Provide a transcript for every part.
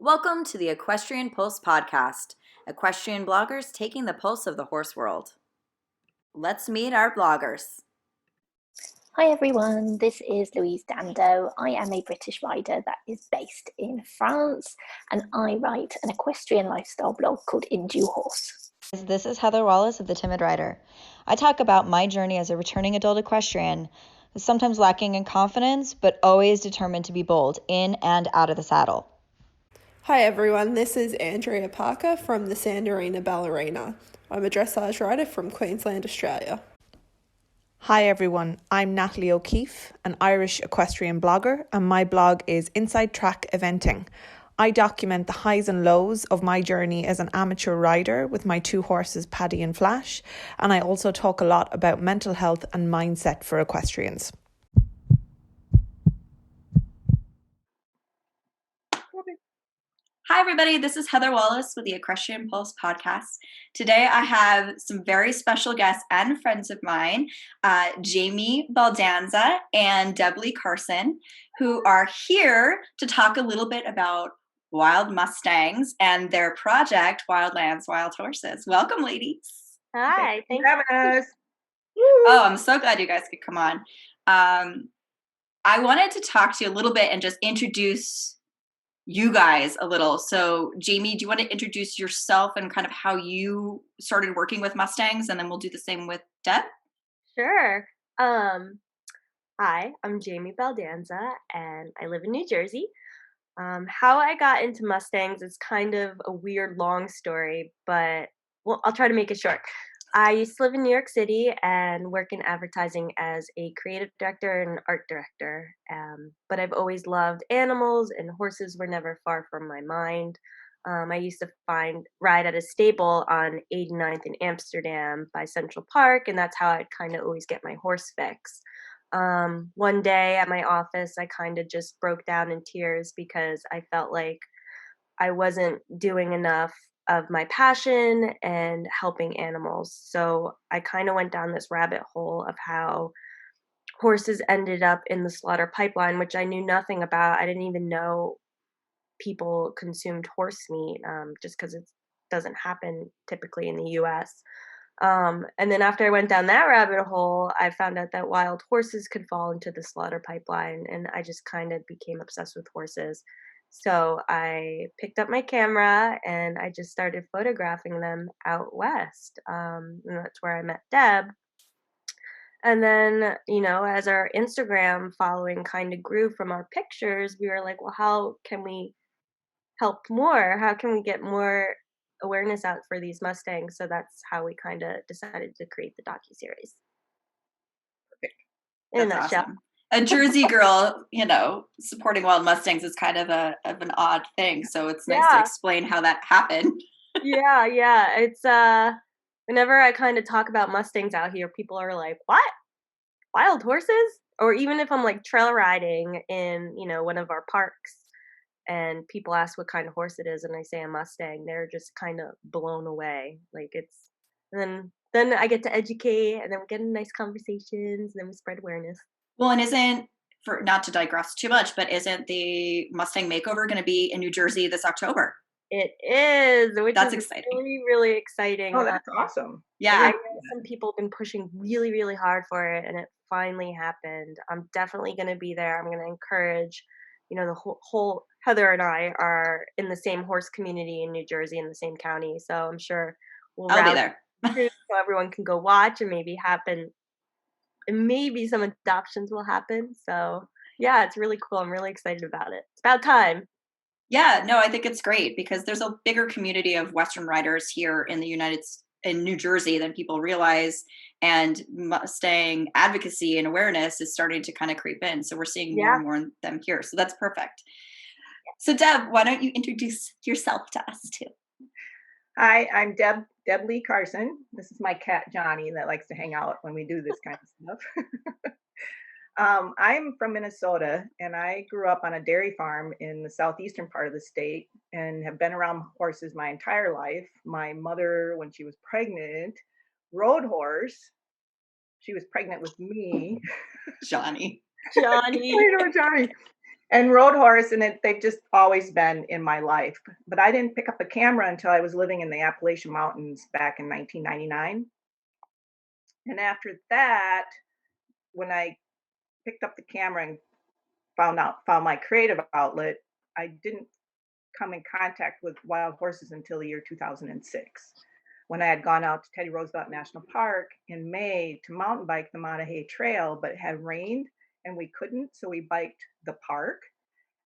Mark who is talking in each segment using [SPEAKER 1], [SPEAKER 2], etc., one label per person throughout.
[SPEAKER 1] Welcome to the Equestrian Pulse podcast, equestrian bloggers taking the pulse of the horse world. Let's meet our bloggers.
[SPEAKER 2] Hi everyone, this is Louise Dando. I am a British rider that is based in France, and I write an equestrian lifestyle blog called In Due Horse.
[SPEAKER 3] This is Heather Wallace of The Timid Rider. I talk about my journey as a returning adult equestrian, sometimes lacking in confidence, but always determined to be bold in and out of the saddle.
[SPEAKER 4] Hi everyone, this is Andrea Parker from the Sandorina Ballerina. I'm a dressage rider from Queensland, Australia.
[SPEAKER 5] Hi everyone, I'm Natalie O'Keefe, an Irish equestrian blogger, and my blog is Inside Track Eventing. I document the highs and lows of my journey as an amateur rider with my two horses, Paddy and Flash, and I also talk a lot about mental health and mindset for equestrians.
[SPEAKER 1] Hi everybody, this is Heather Wallace with the Equestrian Pulse podcast. Today I have some very special guests and friends of mine, Jamie Baldanza and Deb Lee Carson, who are here to talk a little bit about wild Mustangs and their project, Wildlands, Wild Horses. Welcome, ladies.
[SPEAKER 2] Hi, thanks
[SPEAKER 6] for having us.
[SPEAKER 1] Oh, I'm so glad you guys could come on. I wanted to talk to you a little bit and just introduce you guys a little. So Jamie, do you want to introduce yourself and kind of how you started working with Mustangs, and then we'll do the same with Deb?
[SPEAKER 7] Sure. Hi, I'm Jamie Baldanza and I live in New Jersey. How I got into Mustangs is kind of a weird long story, but I'll try to make it short. I used to live in New York City and work in advertising as a creative director and art director. But I've always loved animals, and horses were never far from my mind. I used to ride at a stable on 89th in Amsterdam by Central Park, and that's how I'd kind of always get my horse fix. One day at my office, I kind of just broke down in tears because I felt like I wasn't doing enough of my passion and helping animals. So I kind of went down this rabbit hole of how horses ended up in the slaughter pipeline, which I knew nothing about. I didn't even know people consumed horse meat, just because it doesn't happen typically in the US. And then after I went down that rabbit hole, I found out that wild horses could fall into the slaughter pipeline, and I just kind of became obsessed with horses. So I picked up my camera and I just started photographing them out west. And that's where I met Deb. And then, as our Instagram following kind of grew from our pictures, we were like, well, how can we help more? How can we get more awareness out for these Mustangs? So that's how we kind of decided to create the docu-series.
[SPEAKER 1] Perfect.
[SPEAKER 7] In a nutshell.
[SPEAKER 1] Awesome. A Jersey girl, supporting wild Mustangs is kind of an odd thing. So it's nice to explain how that happened.
[SPEAKER 7] Yeah. It's whenever I kind of talk about Mustangs out here, people are like, "What? Wild horses?" Or even if I'm like trail riding in, one of our parks, and people ask what kind of horse it is, and I say a Mustang, they're just kind of blown away. Like and then I get to educate, and then we get in nice conversations, and then we spread awareness.
[SPEAKER 1] Well, and not to digress too much, but isn't the Mustang Makeover going to be in New Jersey this October?
[SPEAKER 7] It is, which
[SPEAKER 1] that's
[SPEAKER 7] is
[SPEAKER 1] exciting.
[SPEAKER 7] Really, really exciting.
[SPEAKER 6] Oh, that's awesome.
[SPEAKER 1] Yeah.
[SPEAKER 7] Some people have been pushing really, really hard for it, and it finally happened. I'm definitely going to be there. I'm going to encourage, the whole Heather and I are in the same horse community in New Jersey, in the same county. So I'm sure
[SPEAKER 1] I'll be there.
[SPEAKER 7] So everyone can go watch and maybe some adoptions will happen. So yeah, it's really cool. I'm really excited about it. It's about time.
[SPEAKER 1] Yeah, no, I think it's great because there's a bigger community of Western riders here in in New Jersey than people realize, and Mustang advocacy and awareness is starting to kind of creep in. So we're seeing more and more of them here. So that's perfect. So Deb, why don't you introduce yourself to us too?
[SPEAKER 6] Hi, I'm Deb Lee Carson. This is my cat, Johnny, that likes to hang out when we do this kind of stuff. I'm from Minnesota, and I grew up on a dairy farm in the southeastern part of the state and have been around horses my entire life. My mother, when she was pregnant, rode horse. She was pregnant with me.
[SPEAKER 1] Johnny.
[SPEAKER 6] I know, Johnny. and road horse, and they've just always been in my life. But I didn't pick up a camera until I was living in the Appalachian Mountains back in 1999. And after that, when I picked up the camera and found my creative outlet, I didn't come in contact with wild horses until the year 2006, when I had gone out to Teddy Roosevelt National Park in May to mountain bike the Monahey Trail, but it had rained and we couldn't, so we biked the park.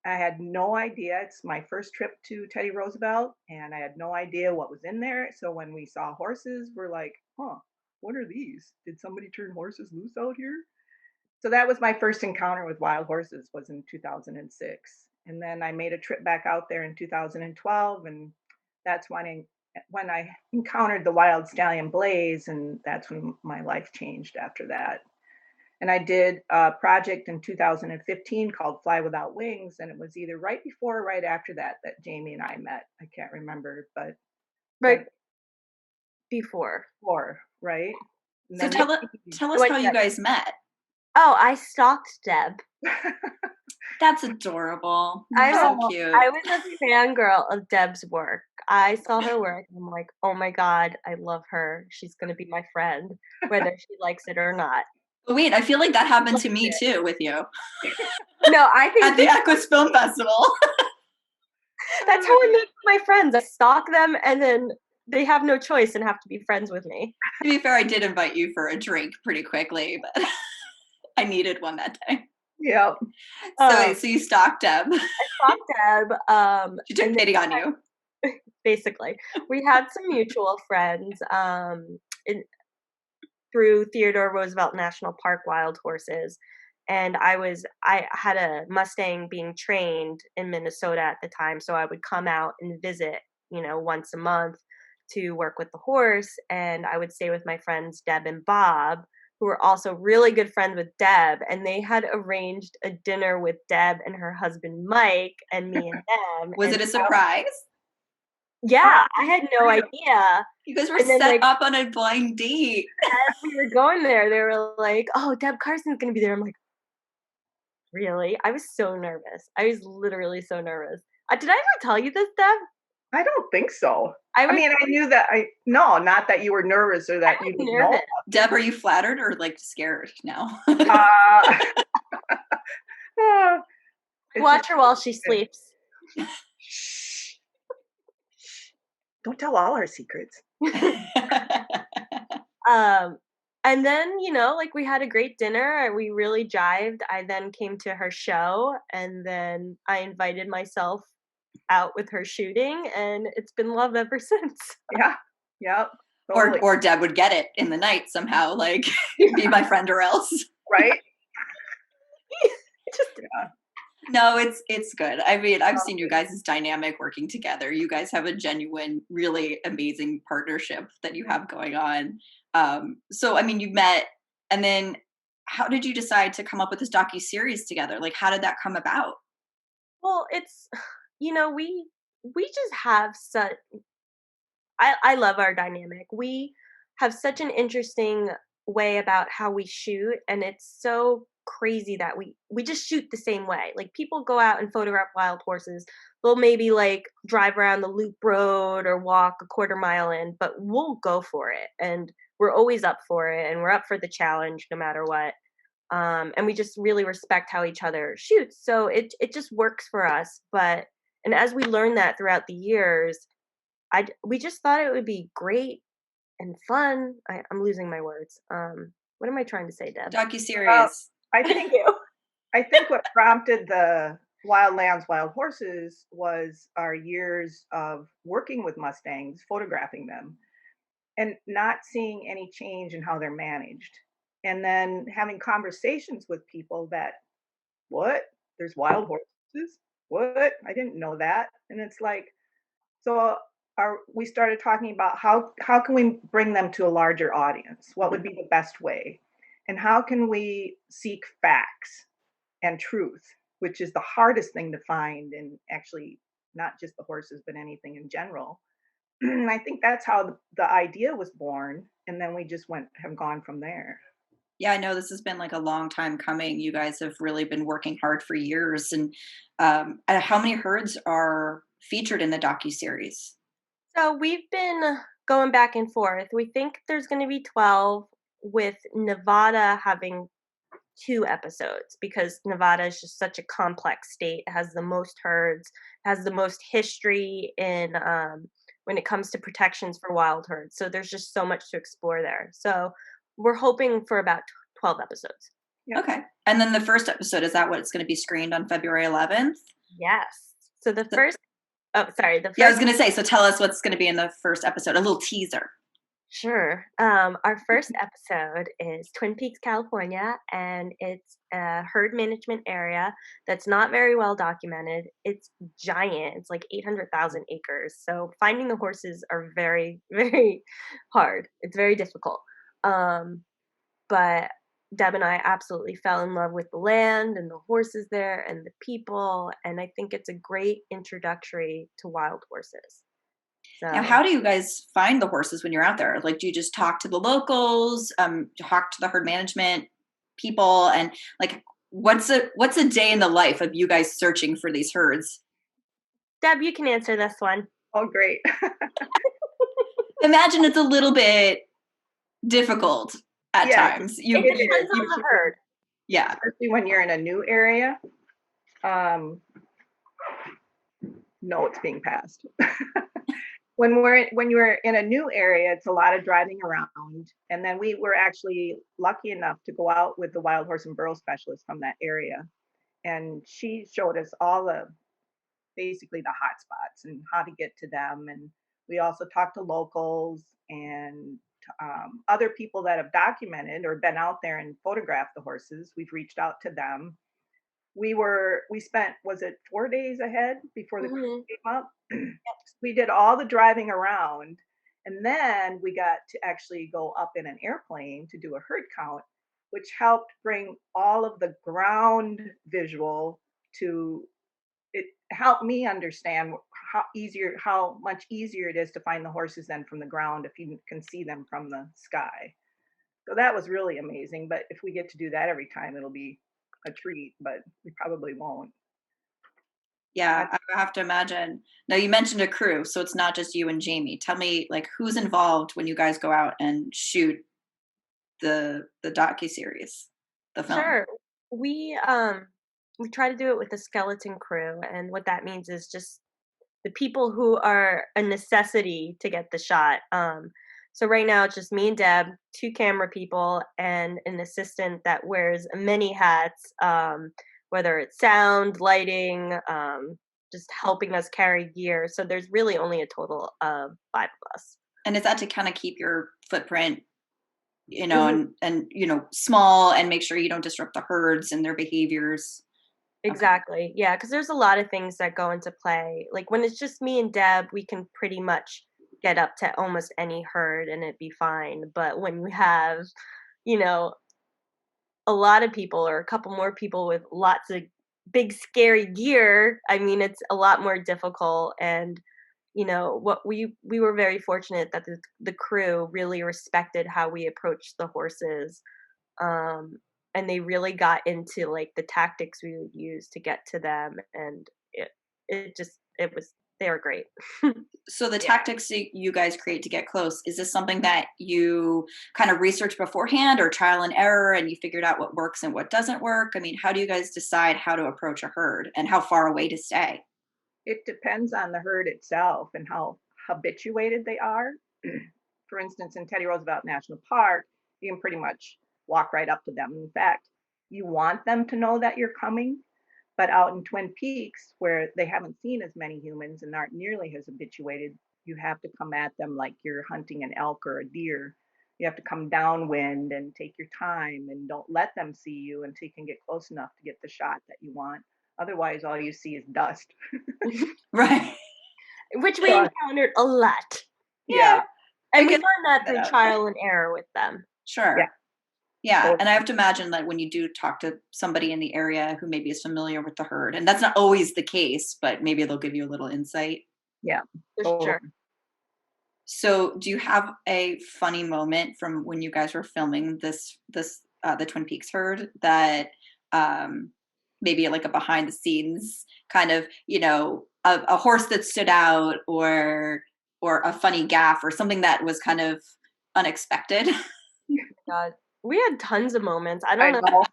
[SPEAKER 6] I had no idea. It's my first trip to Teddy Roosevelt, and I had no idea what was in there. So when we saw horses, we're like, huh, what are these? Did somebody turn horses loose out here? So that was my first encounter with wild horses, was in 2006. And then I made a trip back out there in 2012, and that's when I encountered the wild stallion Blaze, and that's when my life changed after that. And I did a project in 2015 called Fly Without Wings, and it was either right before or right after that Jamie and I met. I can't remember, but
[SPEAKER 7] Right before.
[SPEAKER 6] Right? And
[SPEAKER 1] So
[SPEAKER 6] then
[SPEAKER 1] tell us how you guys met.
[SPEAKER 7] Oh, I stalked Deb.
[SPEAKER 1] That's adorable.
[SPEAKER 7] I
[SPEAKER 1] So
[SPEAKER 7] was
[SPEAKER 1] cute.
[SPEAKER 7] I was a fangirl of Deb's work. I saw her work and I'm like, oh my God, I love her. She's gonna be my friend, whether she likes it or not.
[SPEAKER 1] Wait, I feel like that happened to me too with you
[SPEAKER 7] No, I think
[SPEAKER 1] at the Equus Film Festival.
[SPEAKER 7] that's how I make my friends. I stalk them and then they have no choice and have to be friends with me.
[SPEAKER 1] To be fair, I did invite you for a drink pretty quickly, but I needed one that day.
[SPEAKER 6] Yep.
[SPEAKER 1] So you stalked Deb.
[SPEAKER 7] I stalked Deb.
[SPEAKER 1] She took pity on you.
[SPEAKER 7] Basically, we had some mutual friends through Theodore Roosevelt National Park Wild Horses, and I had a Mustang being trained in Minnesota at the time, so I would come out and visit, once a month to work with the horse, and I would stay with my friends Deb and Bob, who were also really good friends with Deb, and they had arranged a dinner with Deb and her husband Mike and me and them.
[SPEAKER 1] Was it a surprise?
[SPEAKER 7] Yeah, I had no idea.
[SPEAKER 1] You guys were set up on a blind date.
[SPEAKER 7] As we were going there, they were like, "Oh, Deb Carson's gonna be there." I'm like, "Really?" I was so nervous. I was literally so nervous. Did I ever tell you this, Deb?
[SPEAKER 6] I don't think so. I knew that. Not that you were nervous or that you didn't know.
[SPEAKER 1] Deb, are you flattered or like scared now?
[SPEAKER 7] Watch her while she sleeps.
[SPEAKER 6] Shh. Don't tell all our secrets.
[SPEAKER 7] And then, we had a great dinner. We really jived. I then came to her show, and then I invited myself out with her shooting, and it's been love ever since.
[SPEAKER 6] Yeah. Yep. Totally.
[SPEAKER 1] Or Deb would get it in the night somehow, like be my friend or else.
[SPEAKER 6] Right?
[SPEAKER 1] No, it's good. I mean, I've seen you guys' dynamic working together. You guys have a genuine, really amazing partnership that you have going on. So, I mean, you met, and then how did you decide to come up with this docu-series together? Like, how did that come about?
[SPEAKER 7] Well, it's, we just have such, I love our dynamic. We have such an interesting way about how we shoot, and it's so crazy that we just shoot the same way. Like, people go out and photograph wild horses, they'll maybe like drive around the loop road or walk a quarter mile in, but we'll go for it, and we're always up for it, and we're up for the challenge no matter what. And we just really respect how each other shoots, so it just works for us. And as we learned that throughout the years, we just thought it would be great and fun. I'm losing my words. What am I trying to say, Deb?
[SPEAKER 1] Docu-series.
[SPEAKER 6] I think what prompted the Wildlands Wild Horses was our years of working with Mustangs, photographing them, and not seeing any change in how they're managed. And then having conversations with people that, what? There's wild horses? What? I didn't know that. And it's like, so we started talking about how can we bring them to a larger audience? What would be the best way? And how can we seek facts and truth, which is the hardest thing to find in actually not just the horses, but anything in general. I think that's how the idea was born. And then we just have gone from there.
[SPEAKER 1] Yeah, I know this has been like a long time coming. You guys have really been working hard for years. And how many herds are featured in the docu-series?
[SPEAKER 7] So we've been going back and forth. We think there's going to be 12, with Nevada having 2 episodes because Nevada is just such a complex state. It has the most herds, has the most history in when it comes to protections for wild herds. So there's just so much to explore there. So we're hoping for about 12 episodes.
[SPEAKER 6] Yeah.
[SPEAKER 1] Okay. And then the first episode, is that what it's going to be screened on February 11th?
[SPEAKER 7] Yes. So the first, oh, sorry. The first,
[SPEAKER 1] Yeah, I was going to say, so tell us what's going to be in the first episode, a little teaser.
[SPEAKER 7] Sure. Our first episode is Twin Peaks, California, and it's a herd management area that's not very well documented. It's giant. It's like 800,000 acres. So finding the horses are very, very hard. It's very difficult. But Deb and I absolutely fell in love with the land and the horses there and the people. And I think it's a great introductory to wild horses.
[SPEAKER 1] Now, how do you guys find the horses when you're out there? Like, do you just talk to the locals, talk to the herd management people, and like, what's a day in the life of you guys searching for these herds?
[SPEAKER 7] Deb, you can answer this one.
[SPEAKER 6] Oh, great.
[SPEAKER 1] Imagine it's a little bit difficult at times.
[SPEAKER 7] It depends on the herd.
[SPEAKER 1] Yeah.
[SPEAKER 6] Especially when you're in a new area. No, it's being passed. When you're in a new area, it's a lot of driving around. And then we were actually lucky enough to go out with the wild horse and burro specialist from that area. And she showed us basically the hot spots and how to get to them. And we also talked to locals and other people that have documented or been out there and photographed the horses. We've reached out to them. We spent, was it 4 days ahead before the crew came up? We did all the driving around, and then we got to actually go up in an airplane to do a herd count, which helped bring all of the ground visual to it. Helped me understand how much easier it is to find the horses than from the ground if you can see them from the sky. So that was really amazing. But if we get to do that every time, it'll be a treat, but we probably won't.
[SPEAKER 1] Yeah, I have to imagine. Now, you mentioned a crew, so it's not just you and Jamie. Tell me, like, who's involved when you guys go out and shoot the docu-series, the film?
[SPEAKER 7] Sure. We try to do it with a skeleton crew, and what that means is just the people who are a necessity to get the shot. So right now it's just me and Deb, 2 camera people, and an assistant that wears many hats, whether it's sound, lighting, just helping us carry gear. So there's really only a total of 5 of us.
[SPEAKER 1] And is that to kind of keep your footprint, and small, and make sure you don't disrupt the herds and their behaviors?
[SPEAKER 7] Exactly. Okay. Yeah, because there's a lot of things that go into play. Like when it's just me and Deb, we can pretty much get up to almost any herd and it'd be fine. But when you have, a lot of people or a couple more people with lots of big scary gear, I mean, it's a lot more difficult. And what we were very fortunate that the crew really respected how we approached the horses, and they really got into like the tactics we would use to get to them, and they were great.
[SPEAKER 1] So the tactics you guys create to get close, is this something that you kind of research beforehand, or trial and error, and you figured out what works and what doesn't work? I mean, how do you guys decide how to approach a herd and how far away to stay?
[SPEAKER 6] It depends on the herd itself and how habituated they are. For instance, in Teddy Roosevelt National Park, you can pretty much walk right up to them. In fact, you want them to know that you're coming. But out in Twin Peaks, where they haven't seen as many humans and aren't nearly as habituated, you have to come at them like you're hunting an elk or a deer. You have to come downwind and take your time and don't let them see you until you can get close enough to get the shot that you want. Otherwise, all you see is dust.
[SPEAKER 1] Right.
[SPEAKER 7] Which we encountered a lot.
[SPEAKER 6] Yeah.
[SPEAKER 7] And we learned that through trial and error with them.
[SPEAKER 1] Sure. Yeah. And I have to imagine that when you do talk to somebody in the area who maybe is familiar with the herd, and that's not always the case, but maybe they'll give you a little insight.
[SPEAKER 6] Yeah.
[SPEAKER 7] For sure.
[SPEAKER 1] So do you have a funny moment from when you guys were filming this the Twin Peaks herd that maybe like a behind the scenes kind of, a horse that stood out or a funny gaffe or something that was kind of unexpected?
[SPEAKER 7] God, we had tons of moments. I don't know.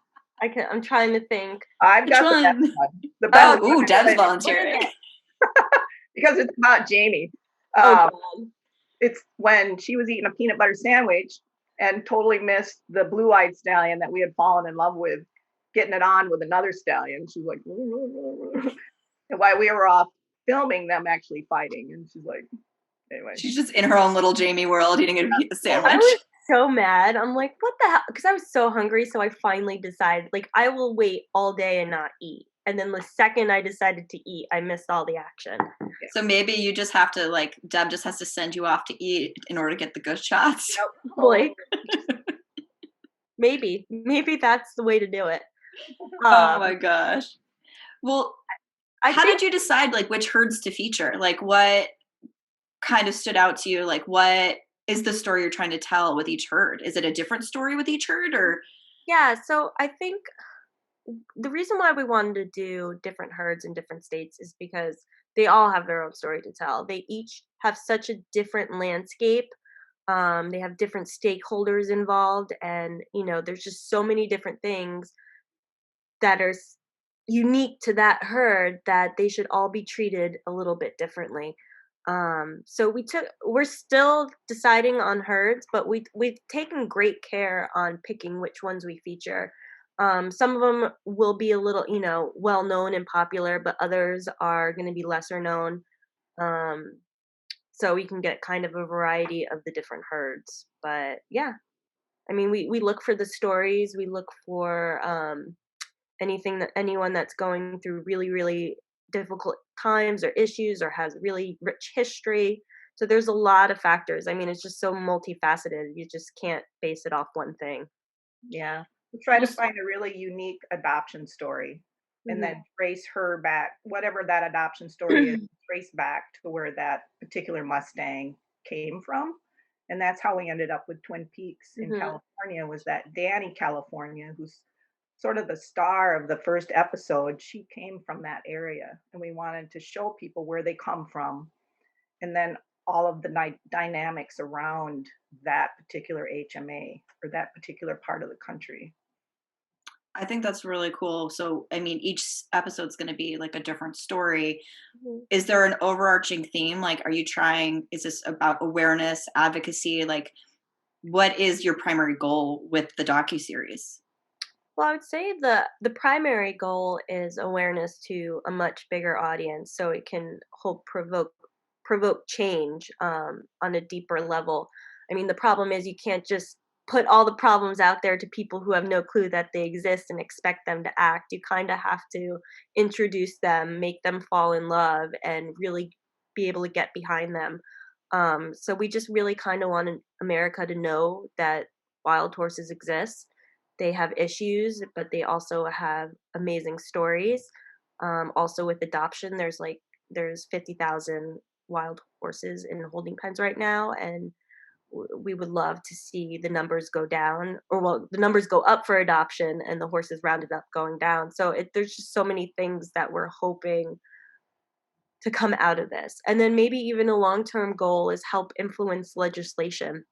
[SPEAKER 7] I'm trying to think.
[SPEAKER 6] I've
[SPEAKER 1] Which
[SPEAKER 6] got
[SPEAKER 1] one?
[SPEAKER 6] the best one.
[SPEAKER 1] Deb's volunteering.
[SPEAKER 6] Because it's about Jamie.
[SPEAKER 7] God.
[SPEAKER 6] It's when she was eating a peanut butter sandwich and totally missed the blue-eyed stallion that we had fallen in love with, getting it on with another stallion. She's like, and while we were off filming them actually fighting, and she's like, anyway.
[SPEAKER 1] She's just in her own little Jamie world eating a sandwich.
[SPEAKER 7] I was so mad. I'm like, what the hell? Because I was so hungry, so I finally decided, like, I will wait all day and not eat. And then the second I decided to eat, I missed all the action.
[SPEAKER 1] So maybe you just have to, like, Deb just has to send you off to eat in order to get the good shots.
[SPEAKER 7] Like, maybe that's the way to do it.
[SPEAKER 1] Oh my gosh. Well, how did you decide, like, which herds to feature? Like, what kind of stood out to you? Like, what is the story you're trying to tell with each herd? Is it a different story with each herd, or?
[SPEAKER 7] Yeah, so I think the reason why we wanted to do different herds in different states is because they all have their own story to tell. They each have such a different landscape. They have different stakeholders involved, and there's just so many different things that are unique to that herd that they should all be treated a little bit differently. So we're still deciding on herds, but we've taken great care on picking which ones we feature. Some of them will be a little, well known and popular, but others are going to be lesser known. So we can get kind of a variety of the different herds. But yeah, I mean, we look for the stories. We look for anyone that's going through really, really difficult times or issues or has really rich history. So there's a lot of factors. I mean, it's just so multifaceted. You just can't base it off one thing.
[SPEAKER 6] Yeah. We try to find a really unique adoption story and then trace her back, whatever that adoption story is, trace back to where that particular Mustang came from. And that's how we ended up with Twin Peaks in California, was that Danny California, who's sort of the star of the first episode. She came from that area, and we wanted to show people where they come from, and then all of the dynamics around that particular HMA or that particular part of the country.
[SPEAKER 1] I think that's really cool. So, I mean, each episode's going to be like a different story. Is there an overarching theme? Like, is this about awareness, advocacy? Like, what is your primary goal with the docu-series?
[SPEAKER 7] Well, I would say the primary goal is awareness to a much bigger audience, so it can help provoke change on a deeper level. I mean, the problem is you can't just put all the problems out there to people who have no clue that they exist and expect them to act. You kind of have to introduce them, make them fall in love, and really be able to get behind them. So we just really kind of want America to know that wild horses exist. They have issues, but they also have amazing stories. Also with adoption, there's 50,000 wild horses in holding pens right now, and we would love to see the numbers go down, or the numbers go up for adoption and the horses rounded up going down. So there's just so many things that we're hoping to come out of this. And then maybe even a long-term goal is help influence legislation.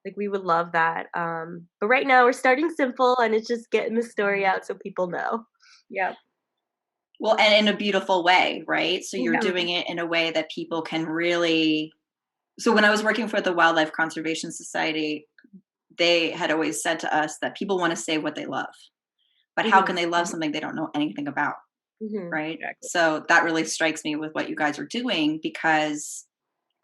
[SPEAKER 7] Like, we would love that. But right now we're starting simple, and it's just getting the story out so people know.
[SPEAKER 6] Yep.
[SPEAKER 1] Well, and in a beautiful way, right? So you're doing it in a way that people can really. So when I was working for the Wildlife Conservation Society, they had always said to us that people want to say what they love, but how can they love something they don't know anything about? Right. Exactly. So that really strikes me with what you guys are doing, because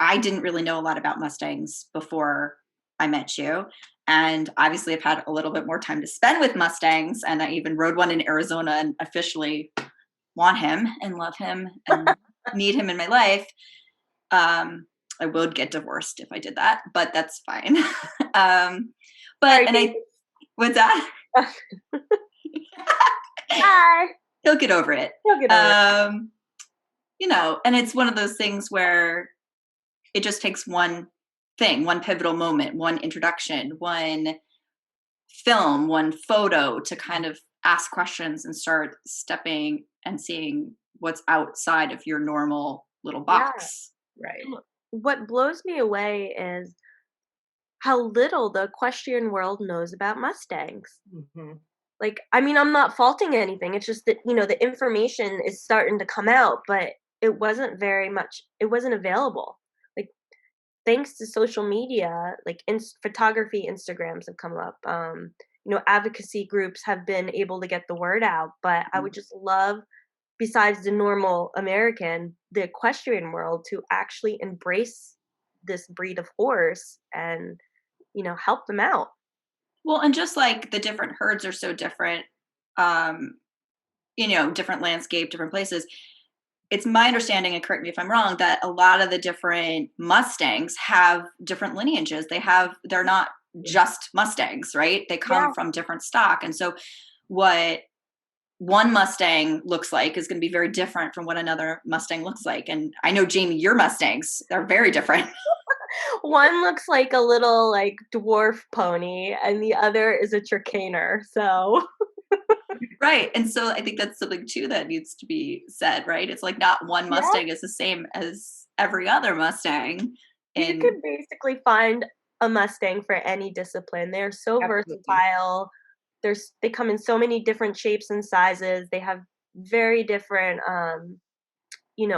[SPEAKER 1] I didn't really know a lot about Mustangs before I met you. And obviously I've had a little bit more time to spend with Mustangs, and I even rode one in Arizona and officially want him and love him and need him in my life. I would get divorced if I did that, but that's fine. What's that?
[SPEAKER 7] Hi.
[SPEAKER 1] He'll get over it. And it's one of those things where it just takes one thing, one pivotal moment, one introduction, one film, one photo to kind of ask questions and start stepping and seeing what's outside of your normal little
[SPEAKER 7] Yeah.
[SPEAKER 1] box.
[SPEAKER 6] Right.
[SPEAKER 7] What blows me away is how little the equestrian world knows about Mustangs.
[SPEAKER 6] Hmm.
[SPEAKER 7] Like, I mean, I'm not faulting anything. It's just that, the information is starting to come out, but it wasn't available. Like, thanks to social media, like photography Instagrams have come up. Advocacy groups have been able to get the word out, but I would just love, besides the normal American, the equestrian world to actually embrace this breed of horse and, help them out.
[SPEAKER 1] Well, and just like the different herds are so different, um, different landscape, different places. It's my understanding, and correct me if I'm wrong, that a lot of the different Mustangs have different lineages. They're not just Mustangs, right? They come
[SPEAKER 7] Yeah.
[SPEAKER 1] from different stock. And so what one Mustang looks like is going to be very different from what another Mustang looks like. And I know, Jamie, your Mustangs are very different.
[SPEAKER 7] One looks like a little like dwarf pony and the other is a Trakehner. So
[SPEAKER 1] Right. And so I think that's something too that needs to be said, right? It's like not one
[SPEAKER 7] yeah,
[SPEAKER 1] Mustang is the same as every other Mustang.
[SPEAKER 7] you
[SPEAKER 1] And
[SPEAKER 7] could basically find a Mustang for any discipline. They're so
[SPEAKER 6] Absolutely.
[SPEAKER 7] versatile. They come in so many different shapes and sizes. They have very different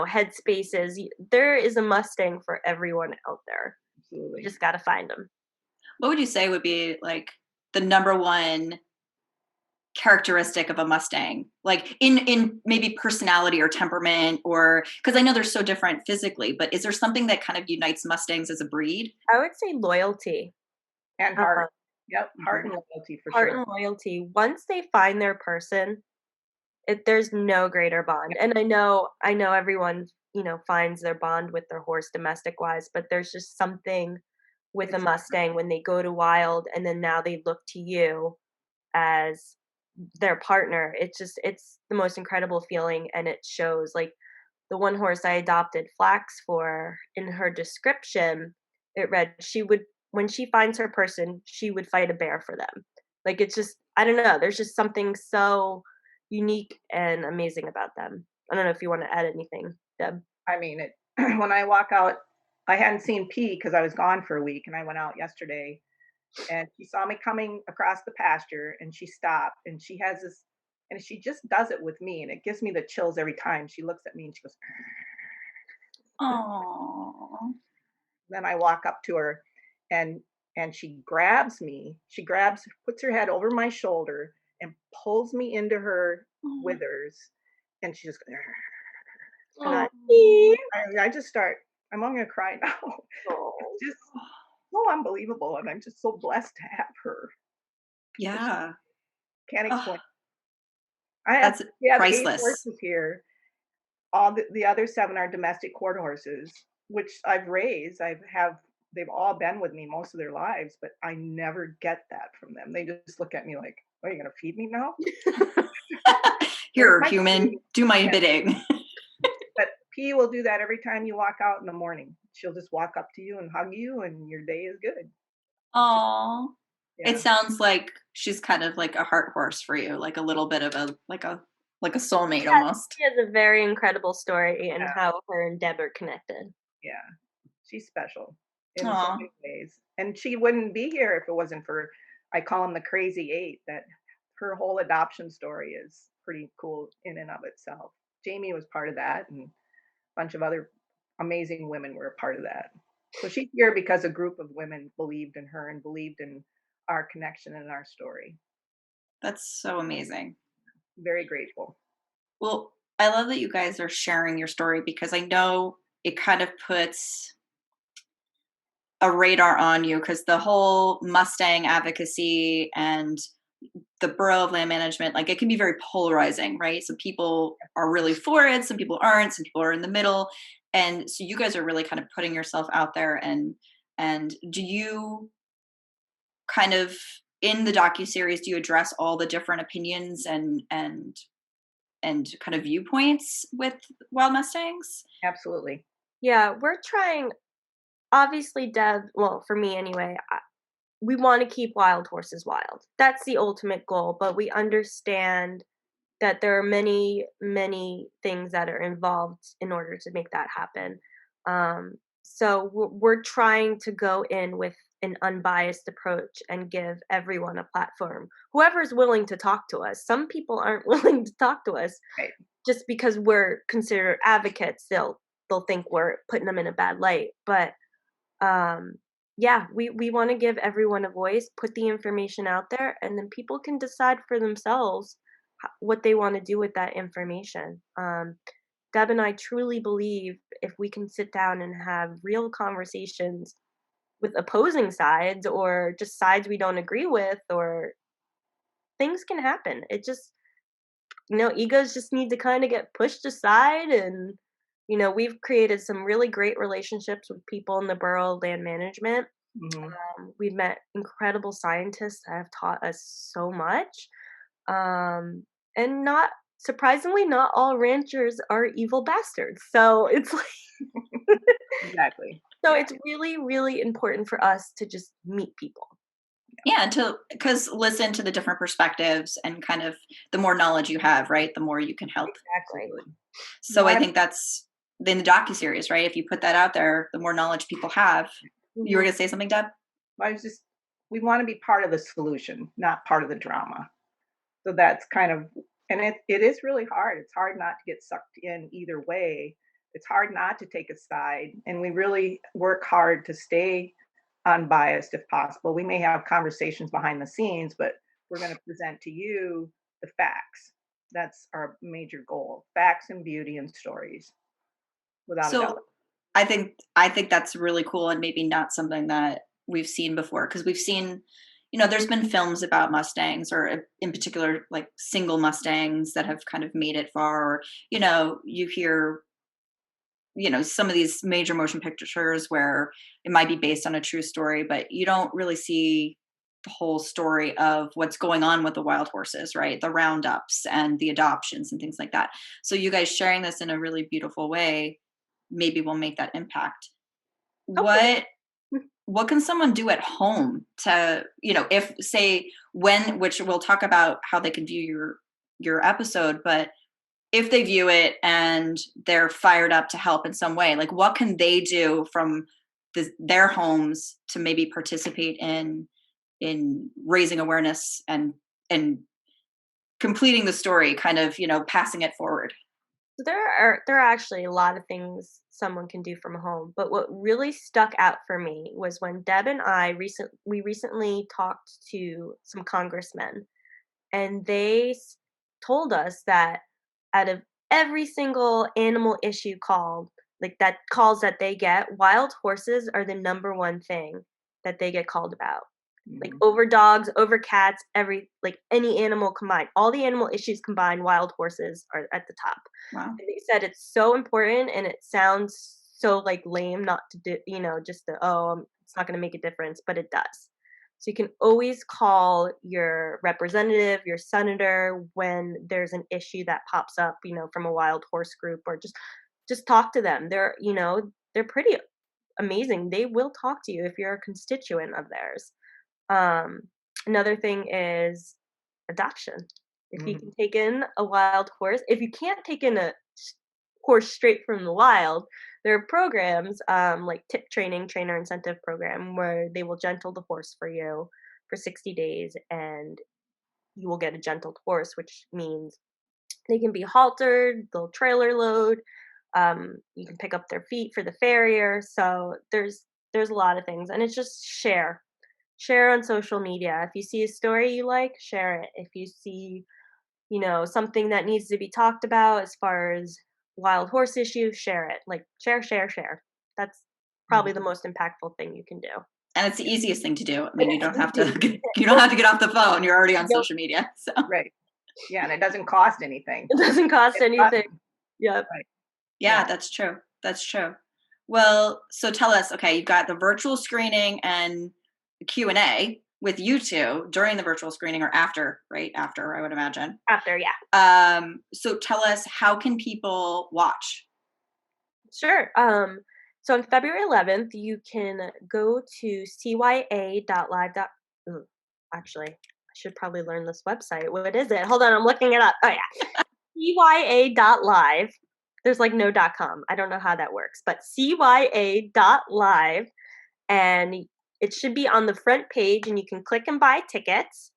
[SPEAKER 7] head spaces. There is a Mustang for everyone out there. You
[SPEAKER 6] Absolutely.
[SPEAKER 7] just got to find them.
[SPEAKER 1] what would you say would be like the number one characteristic of a Mustang? Like in maybe personality or temperament, or because I know they're so different physically, but is there something that kind of unites Mustangs as a breed?
[SPEAKER 7] I would say loyalty.
[SPEAKER 6] And
[SPEAKER 7] Uh,
[SPEAKER 6] heart. Yep. Heart and loyalty for
[SPEAKER 7] Heart
[SPEAKER 6] sure.
[SPEAKER 7] and loyalty. Once they find their person, there's no greater bond. And I know everyone, finds their bond with their horse domestic wise, but there's just something with a
[SPEAKER 6] It's
[SPEAKER 7] Mustang when they go to wild and then now they look to you as their partner. It's the most incredible feeling, and it shows. Like the one horse I adopted Flax for, in her description, it read she would, when she finds her person, she would fight a bear for them. Like it's just, I don't know, there's just something so unique and amazing about them. I don't know if you want to add anything, Deb.
[SPEAKER 6] I mean, it. When I walk out, I hadn't seen P because I was gone for a week, and I went out yesterday, and she saw me coming across the pasture, and she stopped, and she has this, and she just does it with me, and it gives me the chills every time. She looks at me and she goes,
[SPEAKER 1] Oh,
[SPEAKER 6] then I walk up to her, and she grabs me. She grabs, puts her head over my shoulder, and pulls me into her withers, and she just. And I just start. I'm going to cry now. It's just so unbelievable, and I'm just so blessed to have her.
[SPEAKER 1] yeah.
[SPEAKER 6] Can't
[SPEAKER 1] Oh,
[SPEAKER 6] explain.
[SPEAKER 1] that's
[SPEAKER 6] We have 8
[SPEAKER 1] priceless.
[SPEAKER 6] horses here. All the other 7 are domestic quarter horses, which I've raised. They've all been with me most of their lives, but I never get that from them. They just look at me like, "Are you going to feed me now?"
[SPEAKER 1] Here,
[SPEAKER 6] My
[SPEAKER 1] human,
[SPEAKER 6] baby.
[SPEAKER 1] do my
[SPEAKER 6] Yeah.
[SPEAKER 1] bidding.
[SPEAKER 6] But P will do that every time you walk out in the morning. She'll just walk up to you and hug you, and your day is good.
[SPEAKER 1] Oh,
[SPEAKER 6] Yeah.
[SPEAKER 1] it sounds like she's kind of like a heart horse for you, like a little bit of a soulmate almost.
[SPEAKER 7] She has a very incredible story and
[SPEAKER 6] Yeah.
[SPEAKER 7] how her and Deb are connected.
[SPEAKER 6] Yeah. She's special in so
[SPEAKER 1] Aw.
[SPEAKER 6] many ways. And she wouldn't be here if it wasn't for, I call them the crazy 8, that her whole adoption story is pretty cool in and of itself. Jamie was part of that, and a bunch of other amazing women were a part of that. So she's here because a group of women believed in her and believed in our connection and our story.
[SPEAKER 1] That's so amazing.
[SPEAKER 6] Very grateful.
[SPEAKER 1] Well, I love that you guys are sharing your story because I know it kind of puts a radar on you because the whole Mustang advocacy and the Bureau of Land Management, like it can be very polarizing, right? Some people are really for it, some people aren't, some people are in the middle. And so you guys are really kind of putting yourself out there, and do you kind of in the docu-series do you address all the different opinions and kind of viewpoints with wild Mustangs?
[SPEAKER 6] Absolutely.
[SPEAKER 7] Yeah, we're trying. Obviously, Deb. Well, for me anyway, we want to keep wild horses wild. That's the ultimate goal, but we understand that there are many, many things that are involved in order to make that happen. So we're trying to go in with an unbiased approach and give everyone a platform. Whoever's willing to talk to us. Some people aren't willing to talk to us
[SPEAKER 6] Right.
[SPEAKER 7] just because we're considered advocates. They'll think we're putting them in a bad light. But yeah, we want to give everyone a voice, put the information out there, and then people can decide for themselves what they want to do with that information. Deb and I truly believe if we can sit down and have real conversations with opposing sides or just sides we don't agree with, or things can happen. It just, egos just need to kind of get pushed aside. And, we've created some really great relationships with people in the borough land management.
[SPEAKER 6] Mhm.
[SPEAKER 7] We've met incredible scientists that have taught us so much. And not surprisingly, not all ranchers are evil bastards. So it's like,
[SPEAKER 6] Exactly.
[SPEAKER 7] so
[SPEAKER 6] Yeah.
[SPEAKER 7] it's really, really important for us to just meet people.
[SPEAKER 1] Yeah, because listen to the different perspectives, and kind of the more knowledge you have, right, the more you can help.
[SPEAKER 7] Exactly.
[SPEAKER 1] So I think that's in the docu-series, right? If you put that out there, the more knowledge people have. You were
[SPEAKER 7] Mhm.
[SPEAKER 1] going to say something, Deb?
[SPEAKER 6] We want to be part of the solution, not part of the drama. So that's kind of, and it is really hard. It's hard not to get sucked in either way. It's hard not to take a side. And we really work hard to stay unbiased if possible. We may have conversations behind the scenes, but we're going to present to you the facts. That's our major goal: facts and beauty and stories, without a doubt.
[SPEAKER 1] So I think that's really cool, and maybe not something that we've seen before, because we've seen, there's been films about Mustangs, or in particular like single Mustangs that have kind of made it far, or you hear some of these major motion pictures where it might be based on a true story, but you don't really see the whole story of what's going on with the wild horses, right? The roundups and the adoptions and things like that. So you guys sharing this in a really beautiful way maybe will make that impact.
[SPEAKER 7] Okay.
[SPEAKER 1] What can someone do at home to, if say which we'll talk about how they can view your episode, but if they view it and they're fired up to help in some way, like what can they do from their homes to maybe participate in raising awareness and completing the story, kind of, passing it forward?
[SPEAKER 7] So there are actually a lot of things someone can do from home, but what really stuck out for me was when Deb and I recently talked to some congressmen, and they told us that out of every single animal issue calls that they get, wild horses are the number one thing that they get called about. Like over dogs, over cats, any animal combined. All the animal issues combined, wild horses are at the top.
[SPEAKER 1] Wow.
[SPEAKER 7] And they said it's so important, and it sounds so like lame not to do, just it's not going to make a difference, but it does. So you can always call your representative, your senator, when there's an issue that pops up, from a wild horse group, or just talk to them. They're pretty amazing. They will talk to you if you're a constituent of theirs. Another thing is adoption. If you can take in a wild horse, if you can't take in a horse straight from the wild, there are programs like tip training, trainer incentive program, where they will gentle the horse for you for 60 days, and you will get a gentled horse, which means they can be haltered, they'll trailer load, you can pick up their feet for the farrier. So there's a lot of things, and it's just share on social media. If you see a story you like, share it. If you see, something that needs to be talked about as far as wild horse issue, share it. Like share. That's probably the most impactful thing you can do.
[SPEAKER 1] And it's the easiest thing to do. I mean, you don't have to get off the phone. You're already on social media. So
[SPEAKER 6] Right. Yeah, and it doesn't cost anything.
[SPEAKER 7] It doesn't cost anything. Yep.
[SPEAKER 6] Right.
[SPEAKER 1] Yeah, that's true. That's true. Well, so tell us, okay, you've got the virtual screening and the Q&A with you two during the virtual screening, or after, right? After, I would imagine.
[SPEAKER 7] After, yeah.
[SPEAKER 1] So tell us, how can people watch?
[SPEAKER 7] Sure. So on February 11th, you can go to cya.live. Actually, I should probably learn this website. What is it? Hold on, I'm looking it up. Oh yeah, cya.live. There's like no .com. I don't know how that works, but cya.live, and it should be on the front page, and you can click and buy tickets.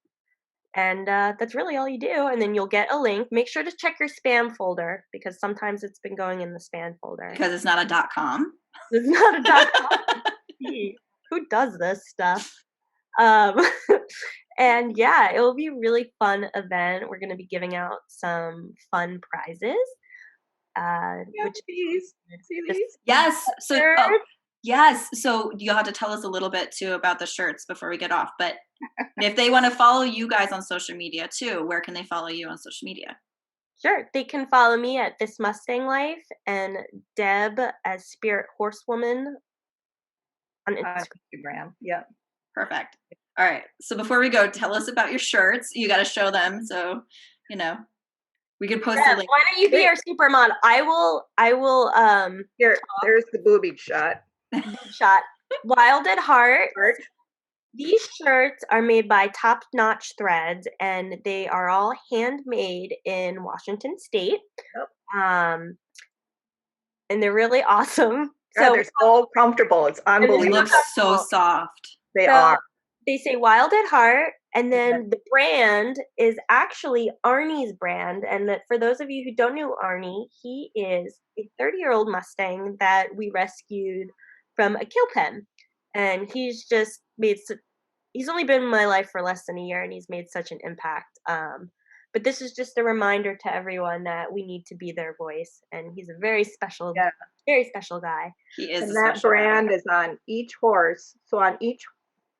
[SPEAKER 7] And that's really all you do. And then you'll get a link. Make sure to check your spam folder because sometimes it's been going in the spam folder.
[SPEAKER 1] Because it's not a .com.
[SPEAKER 7] It's not a .com. Who does this stuff? And yeah, it will be a really fun event. We're going to be giving out some fun prizes.
[SPEAKER 6] See these?
[SPEAKER 1] Yes. So yes. So you'll have to tell us a little bit too about the shirts before we get off. But if they want to follow you guys on social media too, where can they follow you on social media?
[SPEAKER 7] Sure. They can follow me at This Mustang Life and Deb as Spirit Horsewoman on
[SPEAKER 6] Instagram. Yeah.
[SPEAKER 1] Perfect. All right. So before we go, tell us about your shirts. You got to show them. So, we could post a link.
[SPEAKER 7] Why don't you be our supermodel? I will.
[SPEAKER 6] Here, there's the booby shot.
[SPEAKER 7] Wild at Heart. These shirts are made by Top Notch Threads, and they are all handmade in Washington State.
[SPEAKER 6] Yep.
[SPEAKER 7] And they're really awesome.
[SPEAKER 6] So they're so comfortable. It's unbelievable.
[SPEAKER 1] They look so soft.
[SPEAKER 6] They are.
[SPEAKER 7] They say Wild at Heart, and then the brand is actually Arnie's brand. And that for those of you who don't know Arnie, he is a 30-year-old Mustang that we rescued from a kill pen. And he's just he's only been in my life for less than a year, and he's made such an impact. But this is just a reminder to everyone that we need to be their voice. And he's a very special guy.
[SPEAKER 1] He is.
[SPEAKER 6] And that brand is on each horse. So on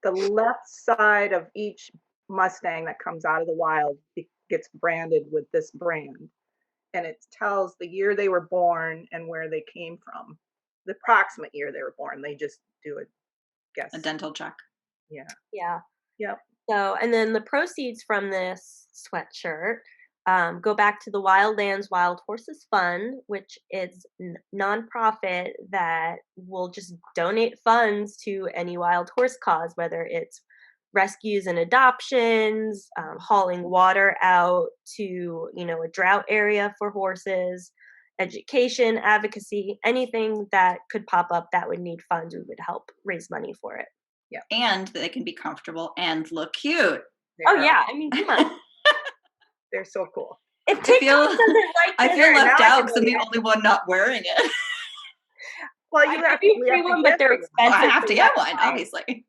[SPEAKER 6] the left side of each Mustang that comes out of the wild gets branded with this brand. And it tells the year they were born and where they came from. The approximate year they were born. They just do a
[SPEAKER 1] dental check.
[SPEAKER 7] Yeah.
[SPEAKER 6] Yep.
[SPEAKER 7] So, and then the proceeds from this sweatshirt go back to the Wildlands Wild Horses Fund, which is nonprofit that will just donate funds to any wild horse cause, whether it's rescues and adoptions, hauling water out to, a drought area for horses, education, advocacy, anything that could pop up that would need funds, we would help raise money for it.
[SPEAKER 1] Yeah. And they can be comfortable and look cute.
[SPEAKER 7] Yeah. I mean, come on.
[SPEAKER 6] They're so cool.
[SPEAKER 7] If TikTok doesn't like
[SPEAKER 1] I feel left out because I'm the only one not wearing it.
[SPEAKER 6] Well, you have to
[SPEAKER 7] free one, but they're expensive.
[SPEAKER 1] Well, I have to get one, obviously.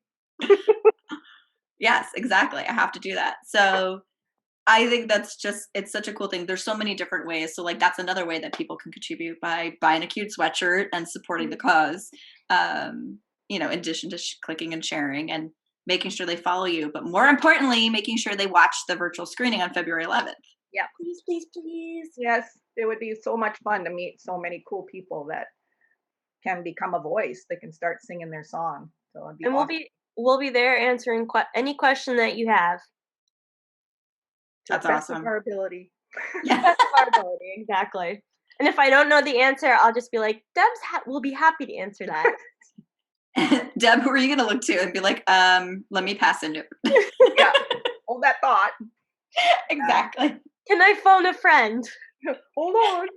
[SPEAKER 1] Yes, exactly. I have to do that. So I think it's such a cool thing. There's so many different ways. So like that's another way that people can contribute by buying a cute sweatshirt and supporting the cause. In addition to clicking and sharing and making sure they follow you, but more importantly, making sure they watch the virtual screening on February 11th.
[SPEAKER 6] Yeah, please. Yes, it would be so much fun to meet so many cool people that can become a voice. They can start singing their song. So it'd be awesome.
[SPEAKER 7] We'll be there answering any question that you have.
[SPEAKER 1] That's awesome.
[SPEAKER 6] Of our ability.
[SPEAKER 7] Best of our ability, exactly. And if I don't know the answer, I'll just be like, Deb's will be happy to answer that.
[SPEAKER 1] Deb, who are you going to look to and be like, let me pass into it?
[SPEAKER 6] Yeah, hold that thought.
[SPEAKER 1] Exactly.
[SPEAKER 7] Can I phone a friend?
[SPEAKER 6] Hold on.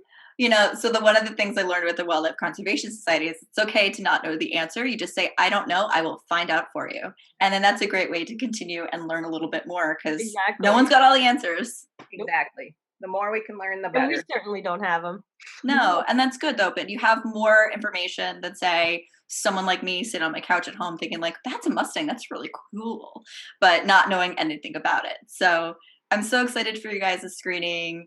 [SPEAKER 1] So one of the things I learned with the Wildlife Conservation Society is it's okay to not know the answer. You just say, I don't know, I will find out for you. And then that's a great way to continue and learn a little bit more because no one's got all the answers.
[SPEAKER 6] Exactly. The more we can learn, the better.
[SPEAKER 7] And we certainly don't have them.
[SPEAKER 1] No, and that's good though. But you have more information than say someone like me sitting on my couch at home thinking like, that's a Mustang, that's really cool, but not knowing anything about it. So I'm so excited for you guys' screening.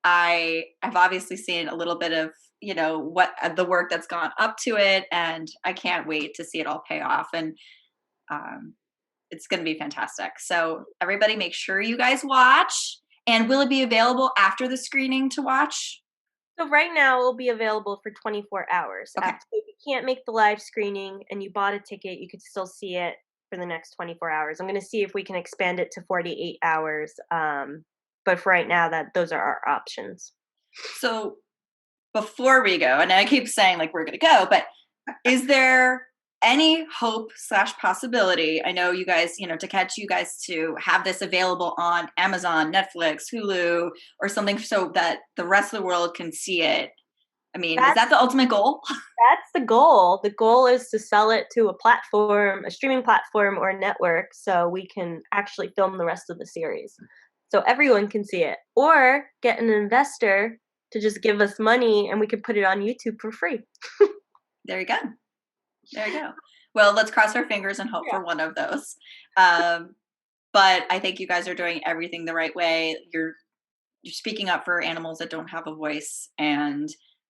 [SPEAKER 1] I've obviously seen a little bit of, what the work that's gone up to it, and I can't wait to see it all pay off. And it's going to be fantastic. So everybody make sure you guys watch. And will it be available after the screening to watch?
[SPEAKER 7] So right now it will be available for 24 hours.
[SPEAKER 1] Okay.
[SPEAKER 7] So if you can't make the live screening and you bought a ticket, you could still see it for the next 24 hours. I'm going to see if we can expand it to 48 hours. But for right now, those are our options.
[SPEAKER 1] So before we go, and I keep saying like we're going to go, but Is there any hope / possibility? I know you guys, to catch you guys to have this available on Amazon, Netflix, Hulu, or something so that the rest of the world can see it. I mean, is that the ultimate goal?
[SPEAKER 7] That's the goal. The goal is to sell it to a platform, a streaming platform or a network, so we can actually film the rest of the series. So everyone can see it. Or get an investor to just give us money and we can put it on YouTube for free.
[SPEAKER 1] There you go. There you go. Well, let's cross our fingers and hope for one of those. But I think you guys are doing everything the right way. You're speaking up for animals that don't have a voice and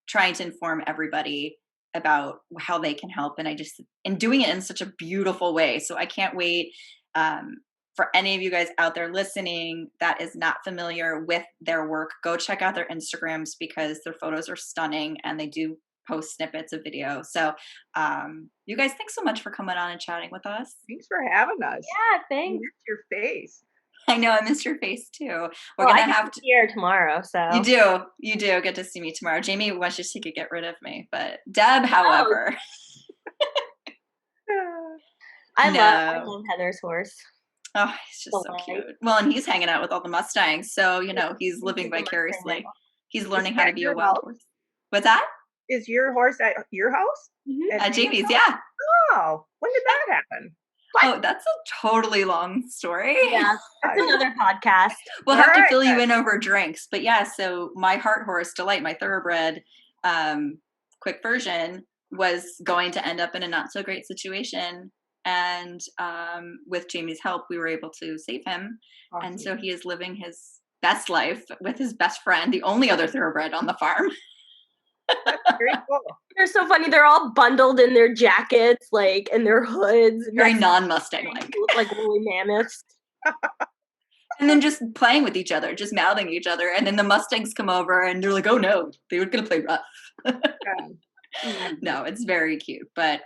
[SPEAKER 1] trying to inform everybody about how they can help. And doing it in such a beautiful way. So I can't wait for any of you guys out there listening that is not familiar with their work. Go check out their Instagrams because their photos are stunning and they do post snippets of video. So you guys, thanks so much for coming on and chatting with us.
[SPEAKER 6] Thanks for having us.
[SPEAKER 7] Yeah, thanks.
[SPEAKER 6] Missed your face.
[SPEAKER 1] I know, I missed your face too.
[SPEAKER 7] We're gonna have to here tomorrow. So
[SPEAKER 1] you do get to see me tomorrow. Jamie wishes she could get rid of me, but Deb, however,
[SPEAKER 7] I love Heather's horse.
[SPEAKER 1] Oh, he's just so cute. Well, and he's hanging out with all the Mustangs, so he's living vicariously. He's learning how to be a wild horse. What's that?
[SPEAKER 6] Is your horse at your house?
[SPEAKER 7] Mm-hmm.
[SPEAKER 1] At Jamie's, yeah.
[SPEAKER 6] Oh, when did that happen?
[SPEAKER 1] What? Oh, that's a totally long story.
[SPEAKER 7] Yeah, that's another podcast.
[SPEAKER 1] We'll have to fill you in over drinks. But yeah, so my heart horse, Delight, my thoroughbred, quick version, was going to end up in a not so great situation. And with Jamie's help, we were able to save him. Awesome. And so he is living his best life with his best friend, the only other thoroughbred on the farm.
[SPEAKER 6] That's very cool.
[SPEAKER 7] They're so funny. They're all bundled in their jackets, and their hoods.
[SPEAKER 1] Very non-Mustang-like.
[SPEAKER 7] Like woolly mammoths.
[SPEAKER 1] And then just playing with each other, just mouthing each other. And then the Mustangs come over and they're like, oh no, they were going to play rough. No, it's very cute. But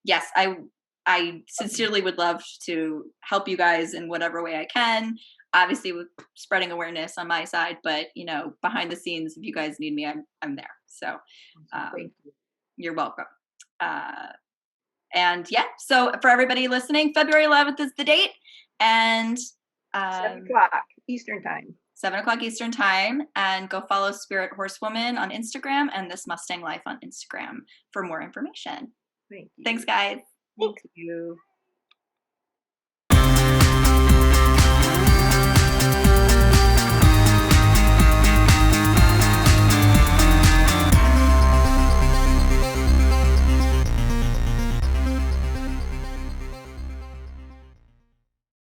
[SPEAKER 1] yes, I sincerely would love to help you guys in whatever way I can. Obviously with spreading awareness on my side, but behind the scenes, if you guys need me, I'm there. So you're welcome. And yeah, so for everybody listening, February 11th is the date, and
[SPEAKER 6] 7 o'clock Eastern time.
[SPEAKER 1] 7 o'clock Eastern time, and go follow Spirit Horsewoman on Instagram and This Mustang Life on Instagram for more information.
[SPEAKER 6] Thank you.
[SPEAKER 1] Thanks, guys.
[SPEAKER 6] Thank you.